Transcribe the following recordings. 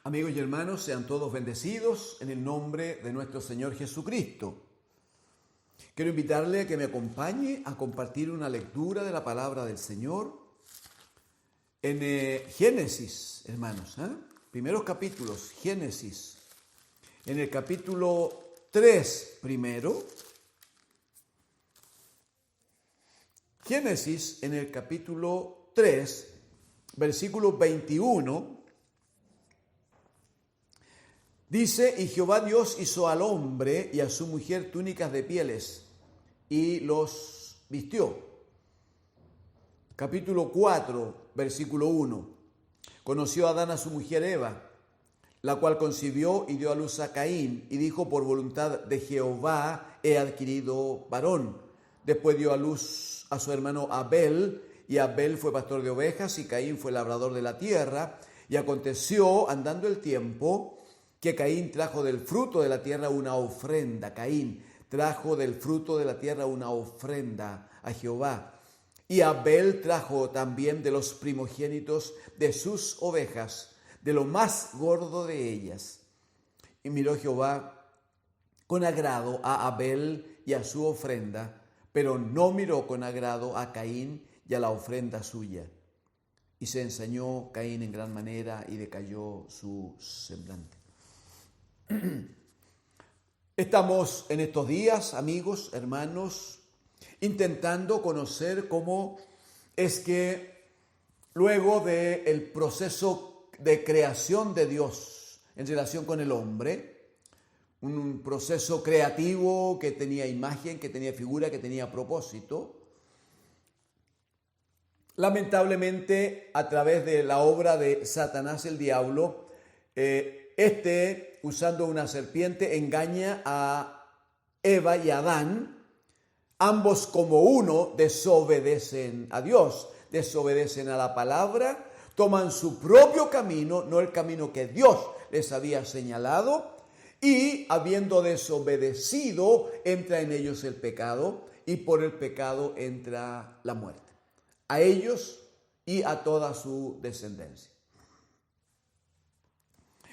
Amigos y hermanos, sean todos bendecidos en el nombre de nuestro Señor Jesucristo. Quiero invitarle a que me acompañe a compartir una lectura de la palabra del Señor en Génesis, hermanos. Primeros capítulos, Génesis. En el capítulo 3 primero. Génesis en el capítulo 3, versículo 21. Dice, y Jehová Dios hizo al hombre y a su mujer túnicas de pieles y los vistió. Capítulo 4, versículo 1. Conoció Adán a su mujer Eva, la cual concibió y dio a luz a Caín, y dijo, por voluntad de Jehová he adquirido varón. Después dio a luz a su hermano Abel, y Abel fue pastor de ovejas, y Caín fue labrador de la tierra. Y aconteció, andando el tiempo, que Caín trajo del fruto de la tierra una ofrenda. Caín trajo del fruto de la tierra una ofrenda a Jehová. Y Abel trajo también de los primogénitos de sus ovejas, de lo más gordo de ellas. Y miró Jehová con agrado a Abel y a su ofrenda, pero no miró con agrado a Caín y a la ofrenda suya. Y se ensañó Caín en gran manera y decayó su semblante. Estamos en estos días, amigos, hermanos, intentando conocer cómo es que luego del proceso de creación de Dios en relación con el hombre, un proceso creativo que tenía imagen, que tenía figura, que tenía propósito, lamentablemente a través de la obra de Satanás el diablo, usando una serpiente, engaña a Eva y a Adán. Ambos como uno desobedecen a Dios, desobedecen a la palabra, toman su propio camino, no el camino que Dios les había señalado, y habiendo desobedecido, entra en ellos el pecado, y por el pecado entra la muerte, a ellos y a toda su descendencia.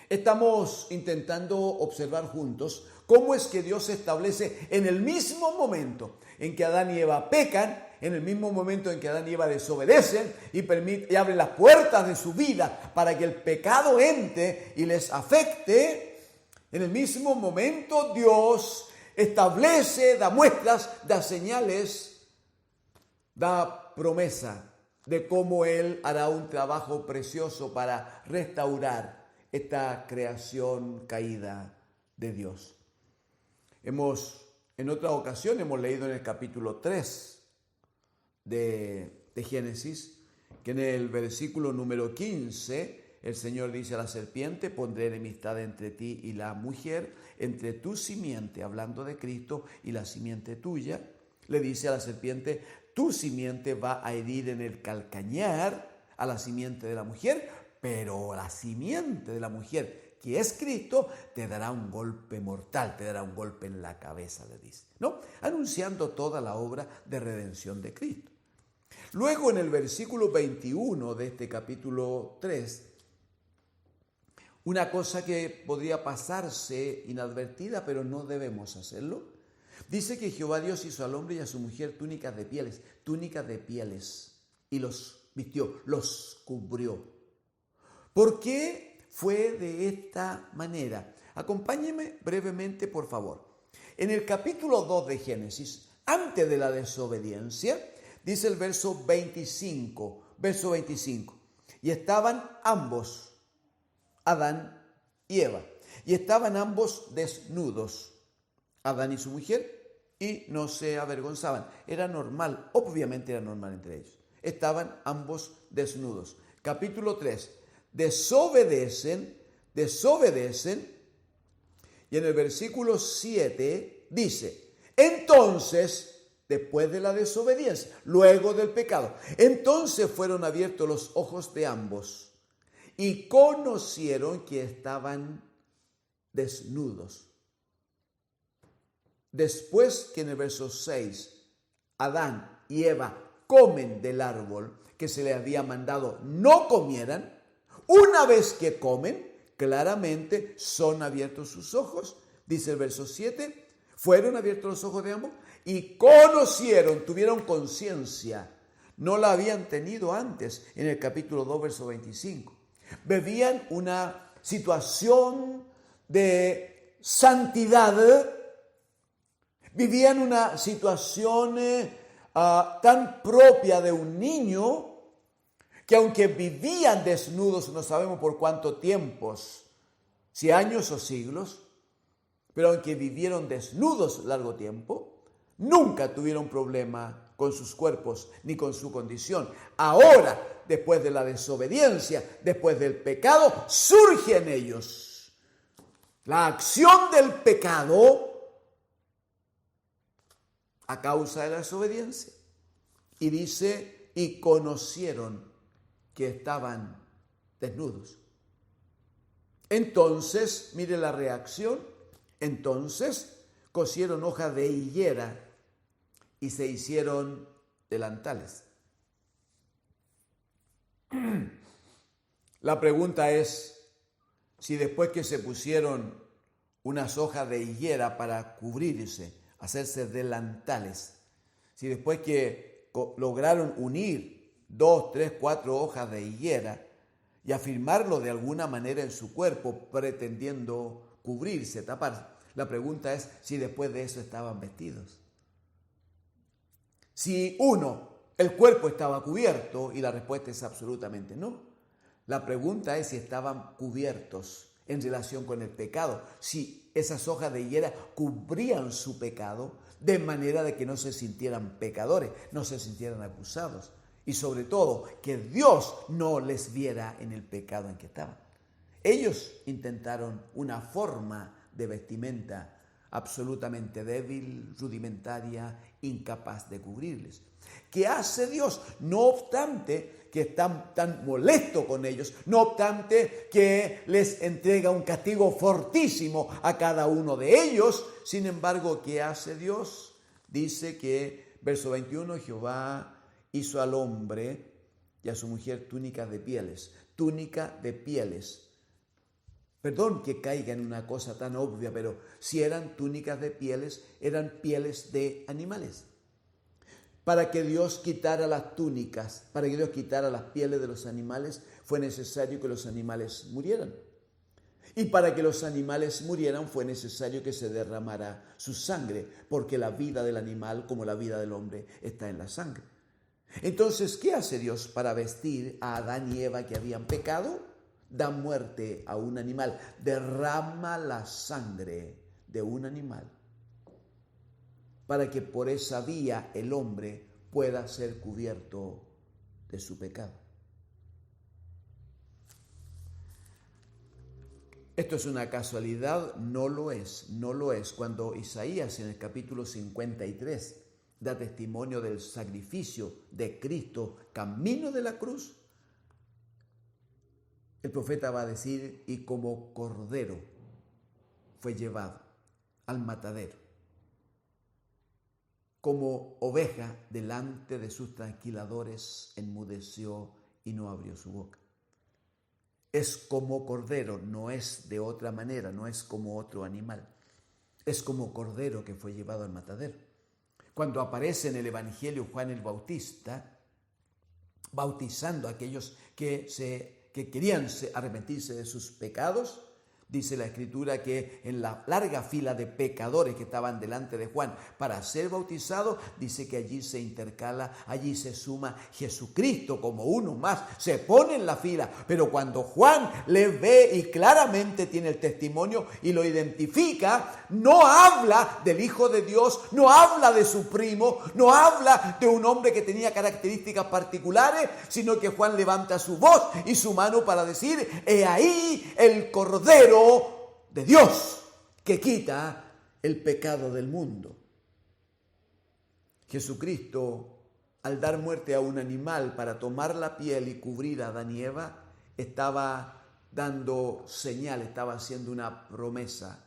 Estamos intentando observar juntos cómo es que Dios establece en el mismo momento en que Adán y Eva pecan, en el mismo momento en que Adán y Eva desobedecen y abre las puertas de su vida para que el pecado entre y les afecte, en el mismo momento Dios establece, da muestras, da señales, da promesa de cómo Él hará un trabajo precioso para restaurar esta creación caída de Dios. En otra ocasión hemos leído en el capítulo 3 de Génesis, que en el versículo número 15, el Señor dice a la serpiente, pondré enemistad entre ti y la mujer, entre tu simiente, hablando de Cristo, y la simiente tuya. Le dice a la serpiente, tu simiente va a herir en el calcañar a la simiente de la mujer, pero la simiente de la mujer, que es Cristo, te dará un golpe mortal, te dará un golpe en la cabeza, le dice, ¿no? Anunciando toda la obra de redención de Cristo. Luego en el versículo 21 de este capítulo 3, una cosa que podría pasarse inadvertida, pero no debemos hacerlo, dice que Jehová Dios hizo al hombre y a su mujer túnicas de pieles, y los vistió, los cubrió. ¿Por qué fue de esta manera? Acompáñenme brevemente, por favor. En el capítulo 2 de Génesis, antes de la desobediencia, dice el verso 25, y estaban ambos, Adán y Eva, y estaban ambos desnudos, Adán y su mujer, y no se avergonzaban. Era normal, obviamente era normal entre ellos. Estaban ambos desnudos. Capítulo 3. Desobedecen, y en el versículo 7 dice, entonces, después de la desobediencia, luego del pecado, entonces fueron abiertos los ojos de ambos y conocieron que estaban desnudos. Después que en el verso 6, Adán y Eva comen del árbol que se les había mandado no comieran, una vez que comen, claramente son abiertos sus ojos. Dice el verso 7, fueron abiertos los ojos de ambos y conocieron, tuvieron conciencia. No la habían tenido antes en el capítulo 2, verso 25. Vivían una situación de santidad, vivían una situación tan propia de un niño, que aunque vivían desnudos, no sabemos por cuánto tiempos, si años o siglos, pero aunque vivieron desnudos largo tiempo, nunca tuvieron problema con sus cuerpos ni con su condición. Ahora, después de la desobediencia, después del pecado, surge en ellos la acción del pecado a causa de la desobediencia. Y dice, y conocieron que estaban desnudos. Entonces, mire la reacción, entonces cosieron hojas de higuera y se hicieron delantales. La pregunta es, si después que se pusieron unas hojas de higuera para cubrirse, hacerse delantales, si después que lograron unir 2, 3, 4 hojas de higuera y afirmarlo de alguna manera en su cuerpo, pretendiendo cubrirse, taparse. La pregunta es si después de eso estaban vestidos. Si el cuerpo estaba cubierto, y la respuesta es absolutamente no. La pregunta es si estaban cubiertos en relación con el pecado, si esas hojas de higuera cubrían su pecado de manera de que no se sintieran pecadores, no se sintieran acusados. Y sobre todo, que Dios no les viera en el pecado en que estaban. Ellos intentaron una forma de vestimenta absolutamente débil, rudimentaria, incapaz de cubrirles. ¿Qué hace Dios? No obstante que está tan molesto con ellos, no obstante que les entrega un castigo fortísimo a cada uno de ellos, sin embargo, ¿qué hace Dios? Dice que, verso 21, Jehová hizo al hombre y a su mujer túnicas de pieles. Túnica de pieles. Perdón que caiga en una cosa tan obvia, pero si eran túnicas de pieles, eran pieles de animales. Para que Dios quitara las túnicas, para que Dios quitara las pieles de los animales, fue necesario que los animales murieran. Y para que los animales murieran fue necesario que se derramara su sangre, porque la vida del animal, como la vida del hombre, está en la sangre. Entonces, ¿qué hace Dios para vestir a Adán y Eva que habían pecado? Da muerte a un animal, derrama la sangre de un animal, para que por esa vía el hombre pueda ser cubierto de su pecado. ¿Esto es una casualidad? No lo es, no lo es. Cuando Isaías en el capítulo 53 da testimonio del sacrificio de Cristo camino de la cruz, el profeta va a decir, y como cordero fue llevado al matadero, como oveja delante de sus trasquiladores enmudeció y no abrió su boca. Es como cordero, no es de otra manera, no es como otro animal. Es como cordero que fue llevado al matadero. Cuando aparece en el Evangelio Juan el Bautista, bautizando a aquellos que querían arrepentirse de sus pecados, dice la Escritura que en la larga fila de pecadores que estaban delante de Juan para ser bautizados, dice que allí se intercala, allí se suma Jesucristo como uno más, se pone en la fila. Pero cuando Juan le ve y claramente tiene el testimonio y lo identifica, no habla del Hijo de Dios, no habla de su primo, no habla de un hombre que tenía características particulares, sino que Juan levanta su voz y su mano para decir: he ahí el Cordero de Dios que quita el pecado del mundo. Jesucristo, al dar muerte a un animal para tomar la piel y cubrir a Adán y Eva, estaba dando señal, estaba haciendo una promesa,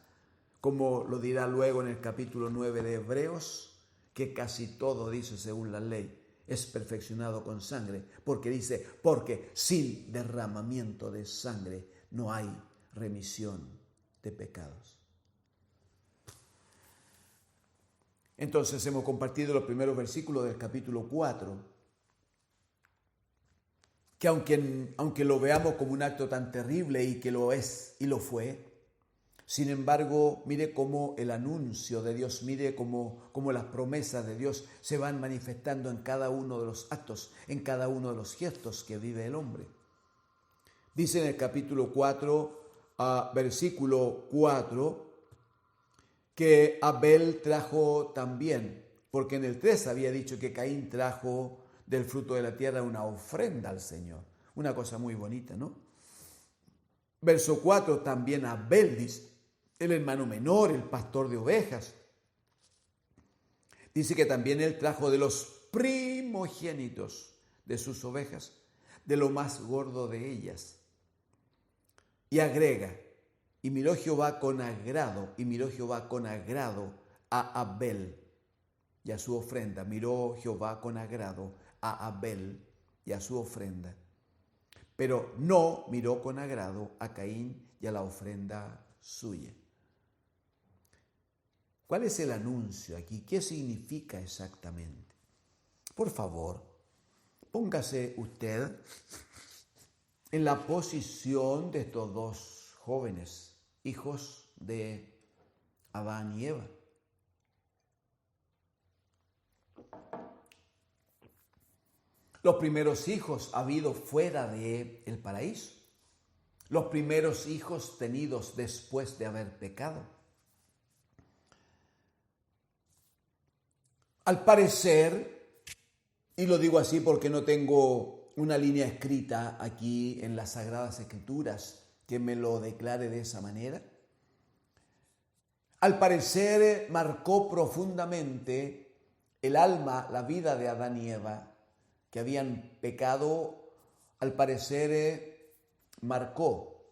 como lo dirá luego en el capítulo 9 de Hebreos, que casi todo dice según la ley es perfeccionado con sangre, porque dice, porque sin derramamiento de sangre no hay remisión de pecados. Entonces hemos compartido los primeros versículos del capítulo 4, que aunque lo veamos como un acto tan terrible y que lo es y lo fue, sin embargo, mire cómo el anuncio de Dios, mire cómo las promesas de Dios se van manifestando en cada uno de los actos, en cada uno de los gestos que vive el hombre. Dice en el capítulo 4, versículo 4, que Abel trajo también, porque en el 3 había dicho que Caín trajo del fruto de la tierra una ofrenda al Señor. Una cosa muy bonita, ¿no? Verso 4, también Abel, dice, el hermano menor, el pastor de ovejas. Dice que también él trajo de los primogénitos de sus ovejas, de lo más gordo de ellas. Y agrega, y miró Jehová con agrado a Abel y a su ofrenda. Miró Jehová con agrado a Abel y a su ofrenda. Pero no miró con agrado a Caín y a la ofrenda suya. ¿Cuál es el anuncio aquí? ¿Qué significa exactamente? Por favor, póngase usted en la posición de estos dos jóvenes, hijos de Adán y Eva. Los primeros hijos habidos fuera del paraíso. Los primeros hijos tenidos después de haber pecado. Al parecer, y lo digo así porque no tengo una línea escrita aquí en las Sagradas Escrituras que me lo declare de esa manera, al parecer marcó profundamente el alma, la vida de Adán y Eva, que habían pecado. Al parecer marcó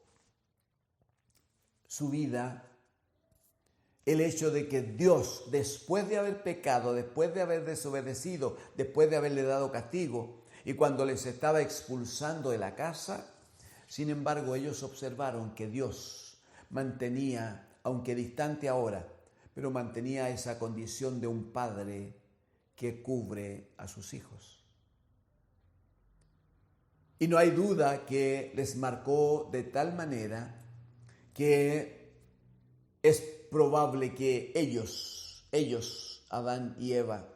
su vida el hecho de que Dios, después de haber pecado, después de haber desobedecido, después de haberle dado castigo, y cuando les estaba expulsando de la casa, sin embargo ellos observaron que Dios mantenía, aunque distante ahora, pero mantenía esa condición de un padre que cubre a sus hijos. Y no hay duda que les marcó de tal manera que es probable que ellos, Adán y Eva,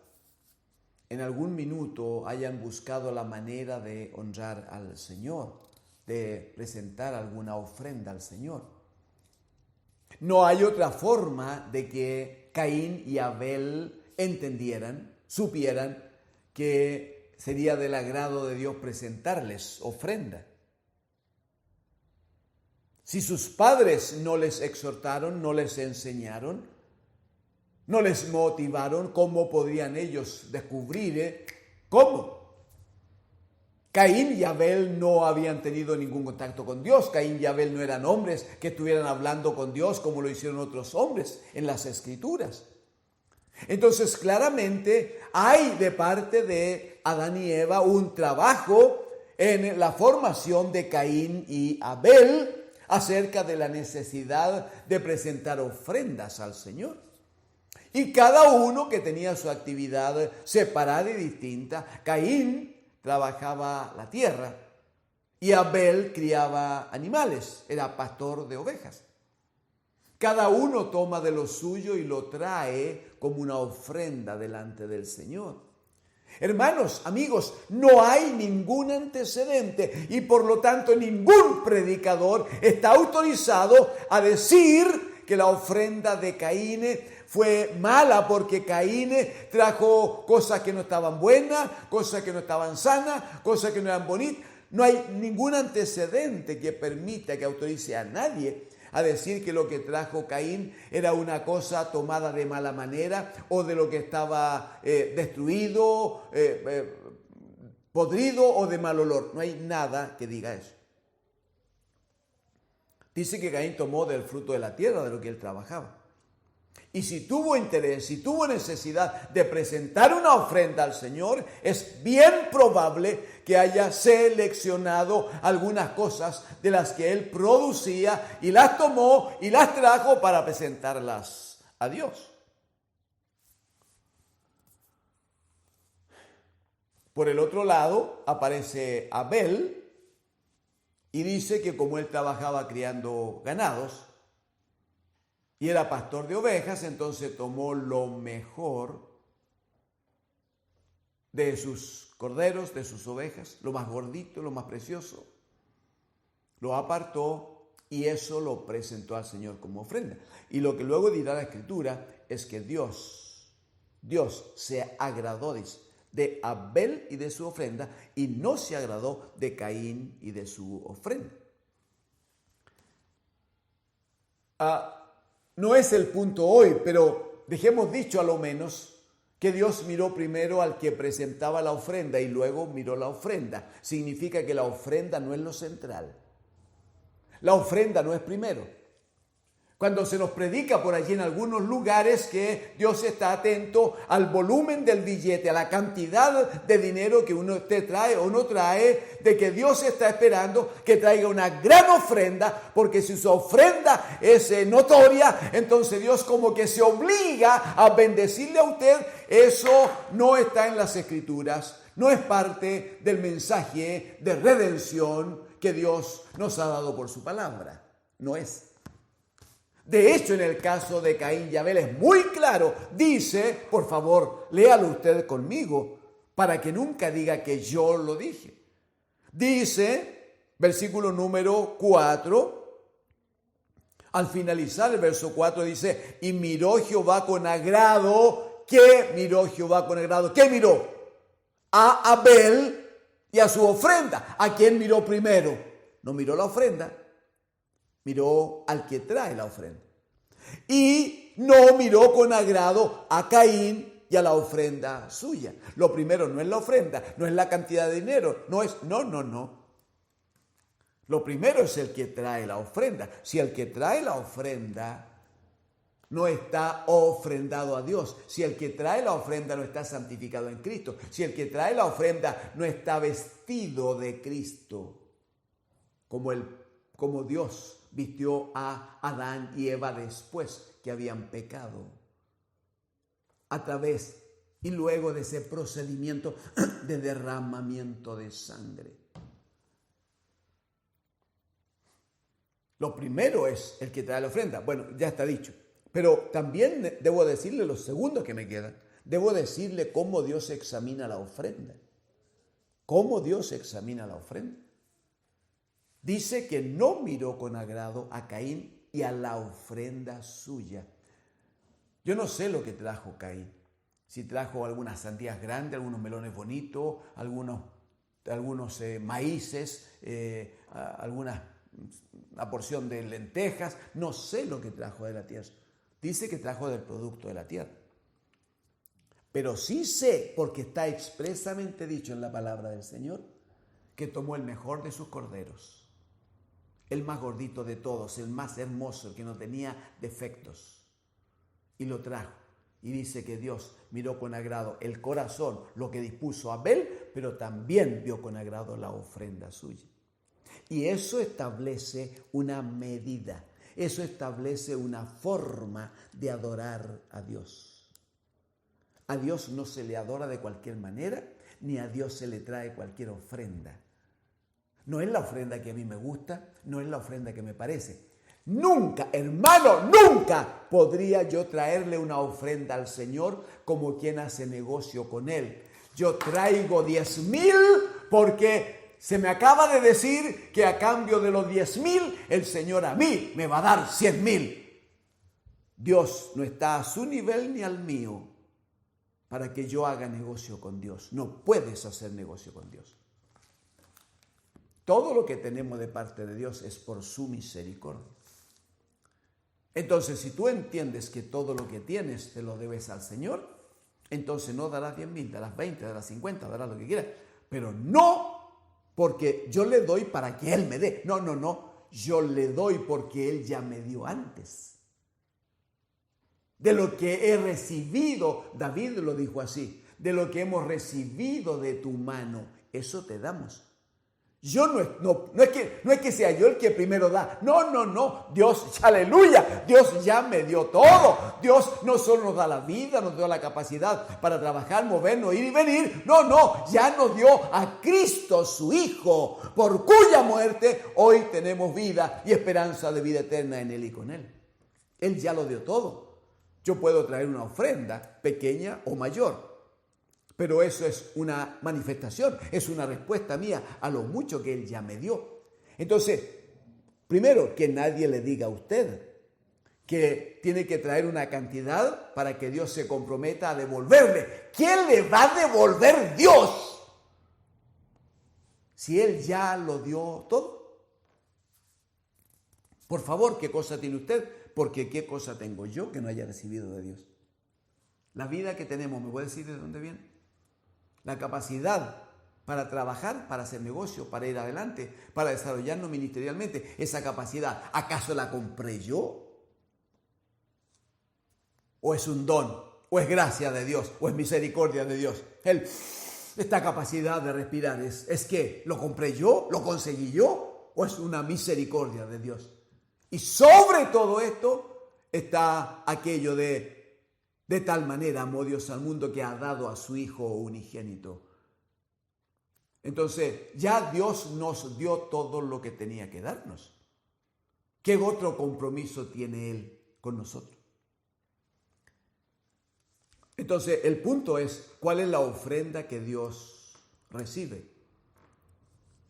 en algún minuto hayan buscado la manera de honrar al Señor, de presentar alguna ofrenda al Señor. No hay otra forma de que Caín y Abel entendieran, supieran que sería del agrado de Dios presentarles ofrenda. Si sus padres no les exhortaron, no les enseñaron, no les motivaron, ¿cómo podrían ellos descubrir cómo? Caín y Abel no habían tenido ningún contacto con Dios. Caín y Abel no eran hombres que estuvieran hablando con Dios como lo hicieron otros hombres en las Escrituras. Entonces, claramente hay de parte de Adán y Eva un trabajo en la formación de Caín y Abel acerca de la necesidad de presentar ofrendas al Señor. Y cada uno que tenía su actividad separada y distinta. Caín trabajaba la tierra y Abel criaba animales, era pastor de ovejas. Cada uno toma de lo suyo y lo trae como una ofrenda delante del Señor. Hermanos, amigos, no hay ningún antecedente y por lo tanto ningún predicador está autorizado a decir que la ofrenda de Caín fue mala porque Caín trajo cosas que no estaban buenas, cosas que no estaban sanas, cosas que no eran bonitas. No hay ningún antecedente que permita, que autorice a nadie a decir que lo que trajo Caín era una cosa tomada de mala manera o de lo que estaba destruido, podrido o de mal olor. No hay nada que diga eso. Dice que Caín tomó del fruto de la tierra, de lo que él trabajaba. Y si tuvo interés, si tuvo necesidad de presentar una ofrenda al Señor, es bien probable que haya seleccionado algunas cosas de las que él producía y las tomó y las trajo para presentarlas a Dios. Por el otro lado aparece Abel y dice que como él trabajaba criando ganados y era pastor de ovejas, entonces tomó lo mejor de sus corderos, de sus ovejas, lo más gordito, lo más precioso, lo apartó y eso lo presentó al Señor como ofrenda. Y lo que luego dirá la Escritura es que Dios se agradó, dice, de Abel y de su ofrenda, y no se agradó de Caín y de su ofrenda. No es el punto hoy, pero dejemos dicho a lo menos que Dios miró primero al que presentaba la ofrenda y luego miró la ofrenda. Significa que la ofrenda no es lo central. La ofrenda no es primero. Cuando se nos predica por allí en algunos lugares que Dios está atento al volumen del billete, a la cantidad de dinero que uno te trae o no trae, de que Dios está esperando que traiga una gran ofrenda, porque si su ofrenda es notoria, entonces Dios como que se obliga a bendecirle a usted. Eso no está en las Escrituras, no es parte del mensaje de redención que Dios nos ha dado por su palabra. No es. De hecho, en el caso de Caín y Abel es muy claro. Dice, por favor, léalo usted conmigo, para que nunca diga que yo lo dije. Dice, versículo número 4, al finalizar el verso 4 dice, y miró Jehová con agrado. ¿Qué miró Jehová con agrado? ¿Qué miró? A Abel y a su ofrenda. ¿A quién miró primero? No miró la ofrenda. Miró al que trae la ofrenda. Y no miró con agrado a Caín y a la ofrenda suya. Lo primero no es la ofrenda, no es la cantidad de dinero, no. Lo primero es el que trae la ofrenda. Si el que trae la ofrenda no está ofrendado a Dios, si el que trae la ofrenda no está santificado en Cristo, si el que trae la ofrenda no está vestido de Cristo, como Dios vistió a Adán y Eva después que habían pecado, a través y luego de ese procedimiento de derramamiento de sangre. Lo primero es el que trae la ofrenda. Bueno, ya está dicho. Pero también debo decirle los segundos que me quedan. Debo decirle cómo Dios examina la ofrenda. ¿Cómo Dios examina la ofrenda? Dice que no miró con agrado a Caín y a la ofrenda suya. Yo no sé lo que trajo Caín. Si trajo algunas sandías grandes, algunos melones bonitos, algunos maíces, una porción de lentejas. No sé lo que trajo de la tierra. Dice que trajo del producto de la tierra. Pero sí sé, porque está expresamente dicho en la palabra del Señor, que tomó el mejor de sus corderos. El más gordito de todos, el más hermoso, el que no tenía defectos. Y lo trajo. Y dice que Dios miró con agrado el corazón, lo que dispuso Abel, pero también vio con agrado la ofrenda suya. Y eso establece una medida. Eso establece una forma de adorar a Dios. A Dios no se le adora de cualquier manera, ni a Dios se le trae cualquier ofrenda. No es la ofrenda que a mí me gusta, no es la ofrenda que me parece. Nunca, hermano, nunca podría yo traerle una ofrenda al Señor como quien hace negocio con Él. Yo traigo 10,000 porque se me acaba de decir que a cambio de los 10,000 el Señor a mí me va a dar 100,000. Dios no está a su nivel ni al mío para que yo haga negocio con Dios. No puedes hacer negocio con Dios. Todo lo que tenemos de parte de Dios es por su misericordia. Entonces, si tú entiendes que todo lo que tienes te lo debes al Señor, entonces no darás 10,000, darás 20, darás 50, darás lo que quieras. Pero no porque yo le doy para que Él me dé. No. Yo le doy porque Él ya me dio antes. De lo que he recibido, David lo dijo así, de lo que hemos recibido de tu mano, eso te damos. Yo no es que sea yo el que primero da. No. Dios, aleluya, Dios ya me dio todo. Dios no solo nos da la vida, nos dio la capacidad para trabajar, movernos, ir y venir. No, ya nos dio a Cristo, su Hijo, por cuya muerte hoy tenemos vida y esperanza de vida eterna en Él y con Él. Él ya lo dio todo. Yo puedo traer una ofrenda, pequeña o mayor. Pero eso es una manifestación, es una respuesta mía a lo mucho que Él ya me dio. Entonces, primero, que nadie le diga a usted que tiene que traer una cantidad para que Dios se comprometa a devolverle. ¿Quién le va a devolver Dios si Él ya lo dio todo? Por favor, ¿qué cosa tiene usted? Porque ¿qué cosa tengo yo que no haya recibido de Dios? La vida que tenemos, ¿me puede decir de dónde viene? La capacidad para trabajar, para hacer negocio, para ir adelante, para desarrollarnos ministerialmente. Esa capacidad, ¿acaso la compré yo? ¿O es un don? ¿O es gracia de Dios? ¿O es misericordia de Dios? Esta capacidad de respirar, ¿es que lo compré yo? ¿Lo conseguí yo? ¿O es una misericordia de Dios? Y sobre todo esto está aquello de tal manera amó Dios al mundo que ha dado a su Hijo unigénito. Entonces, ya Dios nos dio todo lo que tenía que darnos. ¿Qué otro compromiso tiene Él con nosotros? Entonces, el punto es, ¿cuál es la ofrenda que Dios recibe?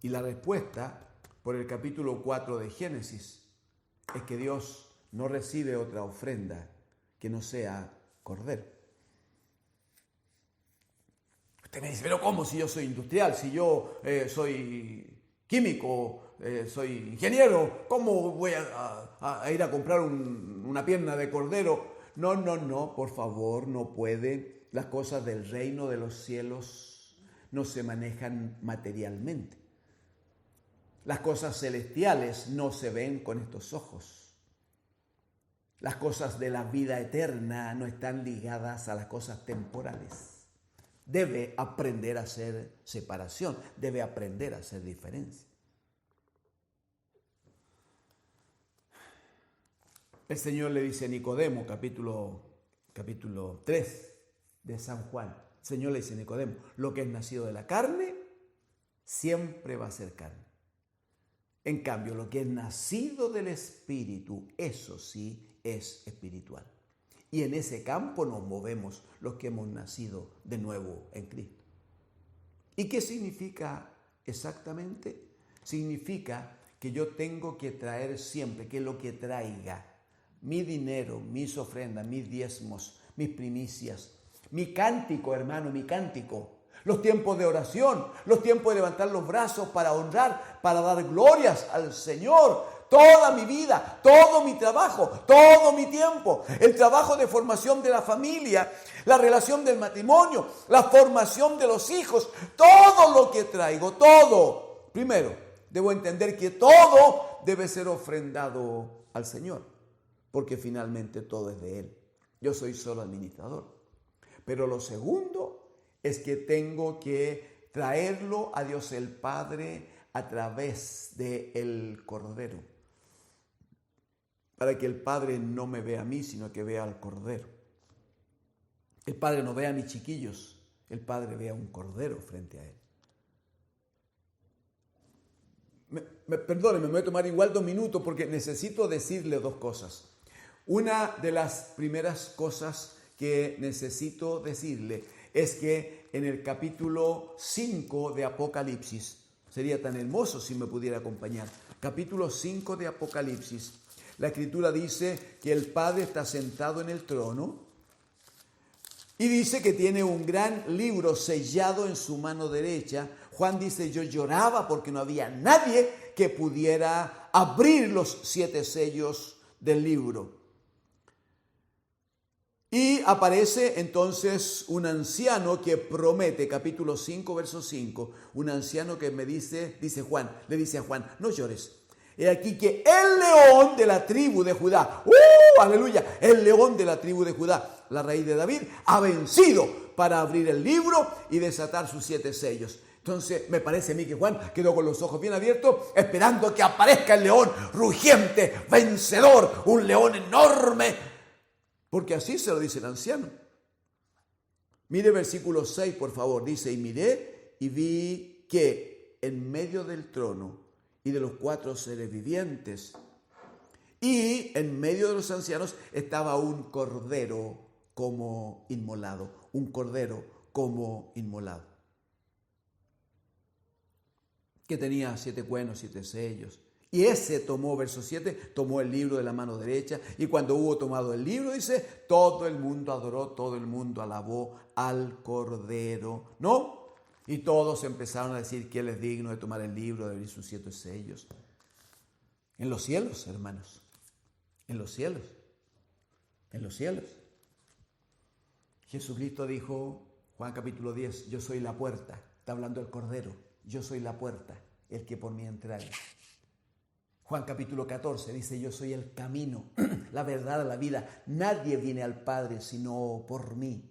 Y la respuesta, por el capítulo 4 de Génesis, es que Dios no recibe otra ofrenda que no sea cordero. Usted me dice, pero ¿cómo si yo soy industrial? Si yo soy químico, soy ingeniero, ¿cómo voy a ir a comprar una pierna de cordero? No, por favor, no puede. Las cosas del reino de los cielos no se manejan materialmente. Las cosas celestiales no se ven con estos ojos. Las cosas de la vida eterna no están ligadas a las cosas temporales. Debe aprender a hacer separación, debe aprender a hacer diferencia. El Señor le dice a Nicodemo, capítulo 3 de San Juan. El Señor le dice a Nicodemo, lo que es nacido de la carne, siempre va a ser carne. En cambio, lo que es nacido del Espíritu, eso sí es espiritual. Y en ese campo nos movemos los que hemos nacido de nuevo en Cristo. ¿Y qué significa exactamente? Significa que yo tengo que traer siempre, que lo que traiga, mi dinero, mis ofrendas, mis diezmos, mis primicias, mi cántico, hermano, mi cántico, los tiempos de oración, los tiempos de levantar los brazos para honrar, para dar glorias al Señor, toda mi vida, todo mi trabajo, todo mi tiempo, el trabajo de formación de la familia, la relación del matrimonio, la formación de los hijos, todo lo que traigo, todo. Primero, debo entender que todo debe ser ofrendado al Señor, porque finalmente todo es de Él. Yo soy solo administrador. Pero lo segundo es que tengo que traerlo a Dios el Padre a través del Cordero, para que el Padre no me vea a mí, sino que vea al Cordero. El Padre no vea a mis chiquillos, el Padre vea un Cordero frente a Él. Perdóneme, me voy a tomar igual 2 minutos porque necesito decirle 2 cosas. Una de las primeras cosas que necesito decirle es que en el capítulo 5 de Apocalipsis, sería tan hermoso si me pudiera acompañar, capítulo 5 de Apocalipsis, la Escritura dice que el Padre está sentado en el trono y dice que tiene un gran libro sellado en su mano derecha. Juan dice, yo lloraba porque no había nadie que pudiera abrir los 7 sellos del libro. Y aparece entonces un anciano que promete, capítulo 5, verso 5, un anciano que le dice a Juan, no llores. He aquí que el león de la tribu de Judá, aleluya, el león de la tribu de Judá, la raíz de David, ha vencido para abrir el libro y desatar sus 7 sellos. Entonces me parece a mí que Juan quedó con los ojos bien abiertos esperando que aparezca el león rugiente, vencedor, un león enorme. Porque así se lo dice el anciano. Mire versículo 6, por favor. Dice, y miré y vi que en medio del trono y de los 4 seres vivientes y en medio de los ancianos estaba un cordero como inmolado. Un cordero como inmolado. Que tenía 7 cuernos, 7 sellos. Y ese tomó, verso 7, tomó el libro de la mano derecha. Y cuando hubo tomado el libro, dice, todo el mundo adoró, todo el mundo alabó al Cordero. ¿No? Y todos empezaron a decir que Él es digno de tomar el libro, de abrir sus 7 sellos. En los cielos, hermanos. En los cielos. En los cielos. Jesucristo dijo, Juan capítulo 10, yo soy la puerta. Está hablando el Cordero. Yo soy la puerta, el que por mí entrare. Juan capítulo 14 dice, yo soy el camino, la verdad, la vida. Nadie viene al Padre sino por mí.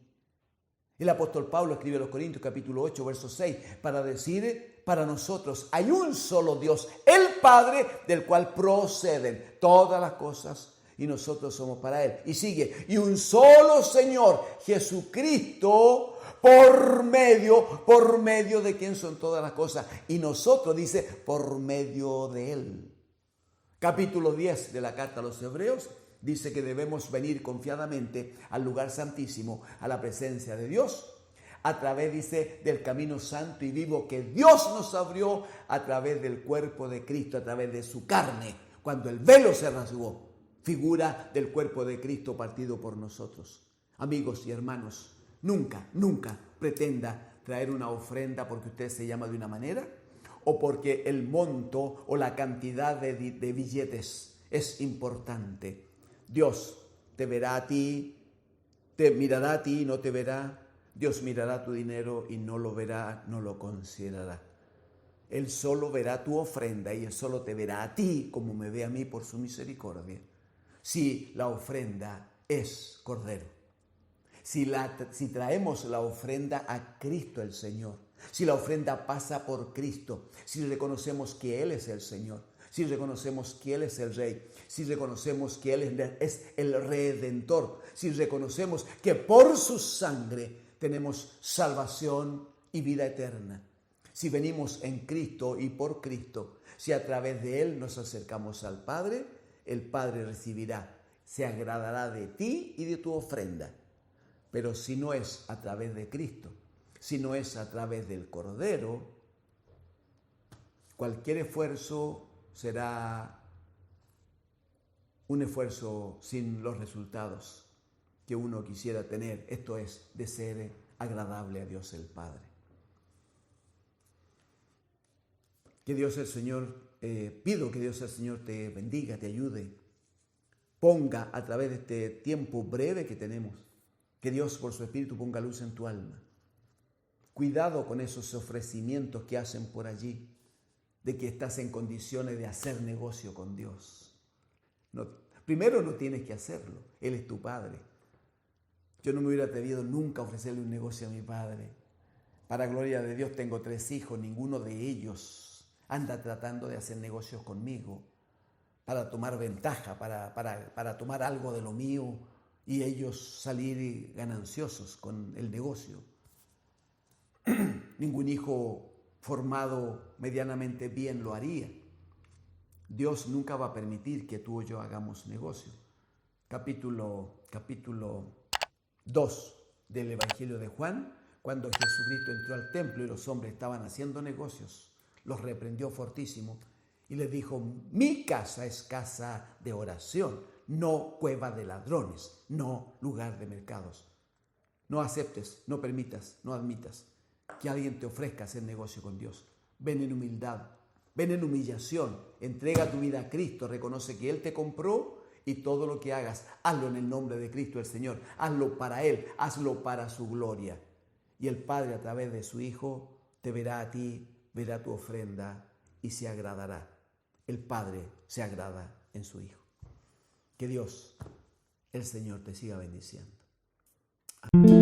El apóstol Pablo escribe a los Corintios capítulo 8, verso 6, para decir, para nosotros hay un solo Dios, el Padre, del cual proceden todas las cosas y nosotros somos para Él. Y sigue, y un solo Señor, Jesucristo, por medio de quien son todas las cosas. Y nosotros, dice, por medio de Él. Capítulo 10 de la carta a los Hebreos dice que debemos venir confiadamente al lugar santísimo, a la presencia de Dios, a través, dice, del camino santo y vivo que Dios nos abrió a través del cuerpo de Cristo, a través de su carne, cuando el velo se rasgó, figura del cuerpo de Cristo partido por nosotros. Amigos y hermanos, nunca pretenda traer una ofrenda porque usted se llama de una manera o porque el monto o la cantidad de billetes es importante. Dios te verá a ti, te mirará a ti y no te verá. Dios mirará tu dinero y no lo verá, no lo considerará. Él solo verá tu ofrenda y Él solo te verá a ti como me ve a mí por su misericordia. Si la ofrenda es Cordero. Si traemos la ofrenda a Cristo el Señor, si la ofrenda pasa por Cristo, si reconocemos que Él es el Señor, si reconocemos que Él es el Rey, si reconocemos que Él es el Redentor, si reconocemos que por su sangre tenemos salvación y vida eterna, si venimos en Cristo y por Cristo, si a través de Él nos acercamos al Padre, el Padre recibirá, se agradará de ti y de tu ofrenda. Pero si no es a través de Cristo, si no es a través del Cordero, cualquier esfuerzo será un esfuerzo sin los resultados que uno quisiera tener. Esto es, de ser agradable a Dios el Padre. Que Dios el Señor, pido que Dios el Señor te bendiga, te ayude, ponga a través de este tiempo breve que tenemos, que Dios por su Espíritu ponga luz en tu alma. Cuidado con esos ofrecimientos que hacen por allí, de que estás en condiciones de hacer negocio con Dios. No, primero no tienes que hacerlo, Él es tu Padre. Yo no me hubiera atrevido nunca a ofrecerle un negocio a mi Padre. Para gloria de Dios tengo 3 hijos, ninguno de ellos anda tratando de hacer negocios conmigo para tomar ventaja, para tomar algo de lo mío y ellos salir gananciosos con el negocio. Ningún hijo formado medianamente bien lo haría. Dios nunca va a permitir que tú o yo hagamos negocio. Capítulo 2 del Evangelio de Juan, cuando Jesucristo entró al templo y los hombres estaban haciendo negocios, los reprendió fortísimo y les dijo: mi casa es casa de oración, no cueva de ladrones, no lugar de mercados. No aceptes, no permitas, no admitas que alguien te ofrezca hacer negocio con Dios. Ven en humildad, ven en humillación, entrega tu vida a Cristo, reconoce que Él te compró y todo lo que hagas, hazlo en el nombre de Cristo el Señor, hazlo para Él, hazlo para su gloria. Y el Padre a través de su Hijo te verá a ti, verá tu ofrenda y se agradará. El Padre se agrada en su Hijo. Que Dios, el Señor, te siga bendiciendo. Amén.